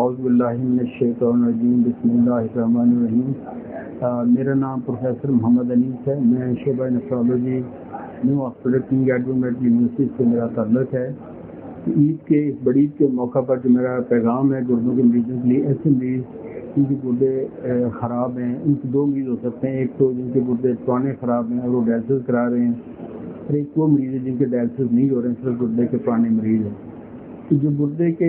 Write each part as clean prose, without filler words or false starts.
اعوذ باللہ من الشیطان الرجیم بسم اللہ الرحمن الرحیم۔ میرا نام پروفیسر محمد انیس ہے۔ میں شعبہ nephrology new hospital King Edward Medical University سے میرا تعلق ہے۔ عید کے اس بڑی عید کے موقع پر جو میرا پیغام ہے گردوں کے مریضوں کے لیے، ایسے مریض جن کے گردے خراب ہیں، ان کے دو مریض ہو سکتے ہیں۔ ایک تو جن کے گردے پرانے خراب ہیں اور وہ ڈائلسس کرا رہے ہیں، اور ایک وہ مریض ہے جن کے ڈائلسس نہیں ہو رہے ہیں، صرف گردے کے پرانے مریض ہیں۔ تو جو گردے کے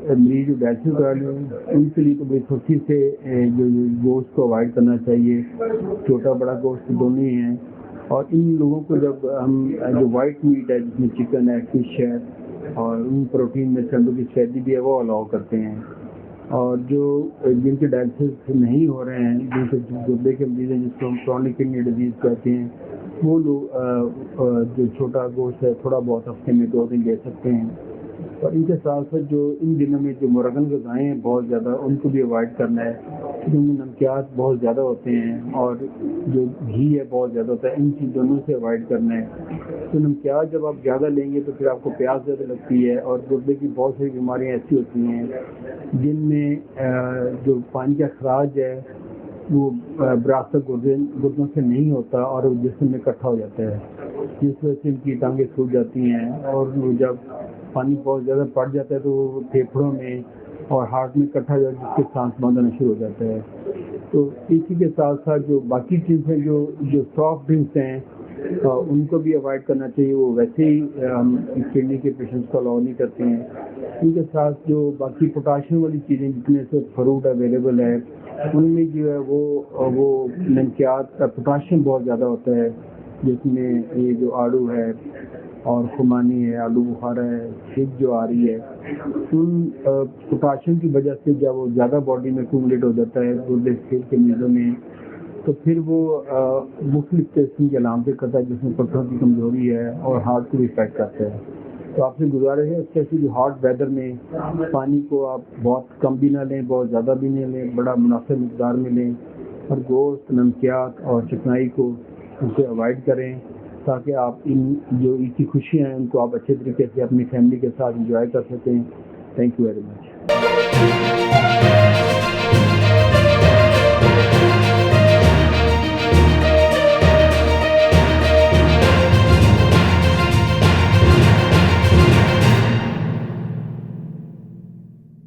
مریض جو ڈائلسس کرا رہے ہیں ان کے لیے تو بڑی سختی سے جو گوشت کو اوائڈ کرنا چاہیے، چھوٹا بڑا گوشت دونوں ہی ہیں۔ اور ان لوگوں کو جب ہم جو وائٹ میٹ ہے جس میں چکن ہے، فش ہے، اور ان پروٹین میں چندوں کی سفیدی بھی ہے، وہ الاؤ کرتے ہیں۔ اور جو جن کے ڈائلسس نہیں ہو رہے ہیں، جن کے گردے کے مریض ہیں جس کو ہم کرونک کڈنی ڈیزیز کہتے ہیں، وہ لوگ جو چھوٹا گوشت ہے تھوڑا بہت ہفتے میں 2 دن لے سکتے ہیں۔ اور ان کے ساتھ ساتھ جو ان دنوں میں جو مرغن غذائیں ہیں بہت زیادہ، ان کو بھی اوائڈ کرنا ہے، جن میں نمکیات بہت زیادہ ہوتے ہیں اور جو گھی ہے بہت زیادہ ہوتا ہے، ان چیز دونوں سے اوائڈ کرنا ہے۔ تو نمکیات جب آپ زیادہ لیں گے تو پھر آپ کو پیاس زیادہ لگتی ہے، اور گردے کی بہت ساری بیماریاں ایسی ہوتی ہیں جن میں جو پانی کا اخراج ہے وہ براثت گردوں سے نہیں ہوتا اور وہ جسم میں اکٹھا ہو جاتا ہے، جس وجہ سے ان کی ٹانگیں سوج جاتی ہیں، اور وہ جب پانی بہت زیادہ پڑ جاتا ہے تو وہ پھیپھڑوں میں اور ہارٹ میں اکٹھا ہو جاتا ہے، جس سے سانس بندھنا شروع ہو جاتا ہے۔ تو اسی کے ساتھ ساتھ جو باقی چیزیں جو سافٹ ڈرنکس ہیں ان کو بھی اوائڈ کرنا چاہیے، وہ ویسے ہی ہم کڈنی کے پیشنٹس کو الاؤ نہیں کرتے ہیں۔ ان کے ساتھ جو باقی پوٹاشیم والی چیزیں جتنے سے فروٹ اویلیبل ہے ان میں جو ہے وہ نمکیات کا پوٹاشیم بہت زیادہ ہوتا ہے، جس میں یہ جو آڑو ہے اور خمانی ہے، آلو بخارا ہے، شک جو آ رہی ہے، ان پوٹاشیم کی وجہ سے جب وہ زیادہ باڈی میں ایکومولیٹ ہو جاتا ہے گردے کے مریضوں میں، تو پھر وہ مختلف قسم کی علامتیں کرتا ہے، جس میں پتھروں کی کمزوری ہے اور ہارٹ کو بھی افیکٹ کرتا ہے۔ تو آپ سے گزارش ہے اسپیشلی جو ہاٹ ویدر میں پانی کو آپ بہت کم بھی نہ لیں، بہت زیادہ بھی نہیں لیں، بڑا مناسب مقدار میں لیں، اور گوشت، نمکیات اور چکنائی کو اسے اوائڈ کریں، تاکہ آپ ان جو عید کی خوشیاں ہیں ان کو آپ اچھے طریقے سے اپنی فیملی کے ساتھ انجوائے کر سکیں۔ Thank you very much.